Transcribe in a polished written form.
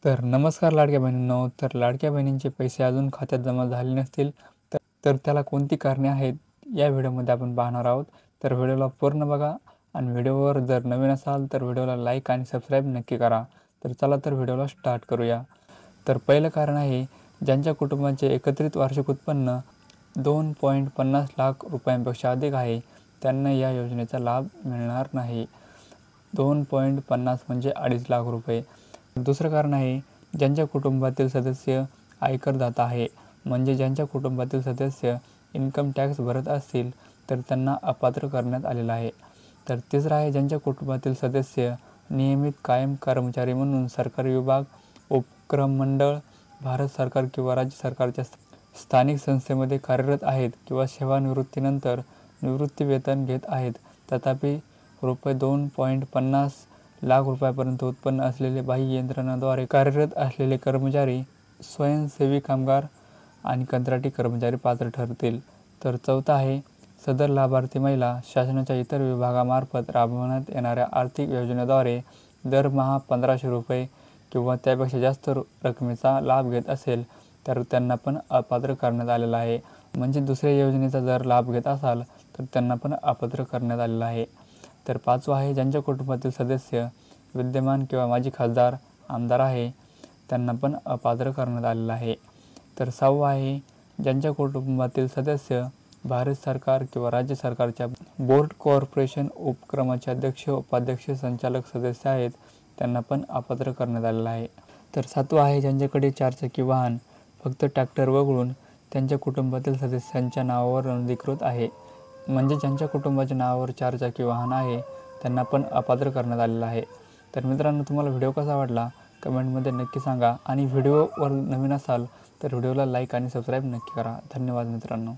तर नमस्कार लाडक्या बहिणींनो. तर लाडक्या बहिणींचे पैसे अजून खात्यात जमा झाले नसतील तर त्याला कोणती कारणे आहेत या व्हिडिओमध्ये आपण पाहणार आहोत. तर व्हिडिओला पूर्ण बघा आणि व्हिडिओवर जर नवीन असाल तर व्हिडिओला लाईक आणि सबस्क्राईब नक्की करा. तर चला तर व्हिडिओला स्टार्ट करूया. तर पहिलं कारण आहे, ज्यांच्या कुटुंबाचे एकत्रित वार्षिक उत्पन्न 2.50 लाख रुपयांपेक्षा अधिक आहे त्यांना या योजनेचा लाभ मिळणार नाही. 2.50 म्हणजे 2.5 लाख रुपये. दुसरं कारण आहे, ज्यांच्या कुटुंबातील सदस्य आयकरदाता आहे, म्हणजे ज्यांच्या कुटुंबातील सदस्य इन्कम टॅक्स भरत असतील तर त्यांना अपात्र करण्यात आलेलं आहे. तर तिसरं आहे, ज्यांच्या कुटुंबातील सदस्य नियमित कायम कर्मचारी म्हणून सरकारी विभाग, उपक्रम मंडळ, भारत सरकार किंवा राज्य सरकारच्या स्थानिक संस्थेमध्ये कार्यरत आहेत किंवा सेवानिवृत्तीनंतर निवृत्तीवेतन घेत आहेत, तथापि ₹2.50 लाख रुपयापर्यंत उत्पन्न असलेले बाह्य यंत्रणांद्वारे कार्यरत असलेले कर्मचारी, स्वयंसेवी कामगार आणि कंत्राटी कर्मचारी पात्र ठरतील. तर चौथा आहे, सदर लाभार्थी महिला शासनाच्या इतर विभागामार्फत राबवण्यात येणाऱ्या आर्थिक योजनेद्वारे दरमहा 1,500 रुपये किंवा त्यापेक्षा जास्त रकमेचा लाभ घेत असेल तर त्यांना पण अपात्र करण्यात आलेलं आहे. म्हणजे दुसऱ्या योजनेचा जर लाभ घेत असाल तर त्यांना पण अपात्र करण्यात आलेलं आहे. तर पाचवा आहे, ज्यांच्या कुटुंबातील सदस्य विद्यमान किंवा माजी खासदार, आमदार आहे त्यांना पण अपात्र करण्यात आलेलं आहे. तर सहावा आहे, ज्यांच्या कुटुंबातील सदस्य भारत सरकार किंवा राज्य सरकारच्या बोर्ड, कॉर्पोरेशन, उपक्रमाचे अध्यक्ष, उपाध्यक्ष, संचालक सदस्य आहेत त्यांना पण अपात्र करण्यात आलेलं आहे. तर सातवा आहे, ज्यांच्याकडे चारचाकी वाहन फक्त ट्रॅक्टर वगळून त्यांच्या कुटुंबातील सदस्यांच्या नावावर नोंदणीकृत आहे, म्हणजे ज्यांच्या कुटुंबाच्या नावावर चारचाकी वाहन आहे त्यांना पण अपात्र करण्यात आलेलं आहे. तर मित्रांनो, तुम्हाला व्हिडिओ कसा वाटला कमेंटमध्ये नक्की सांगा आणि व्हिडिओवर नवीन असाल तर व्हिडिओला लाईक आणि सबस्क्राईब नक्की करा. धन्यवाद मित्रांनो.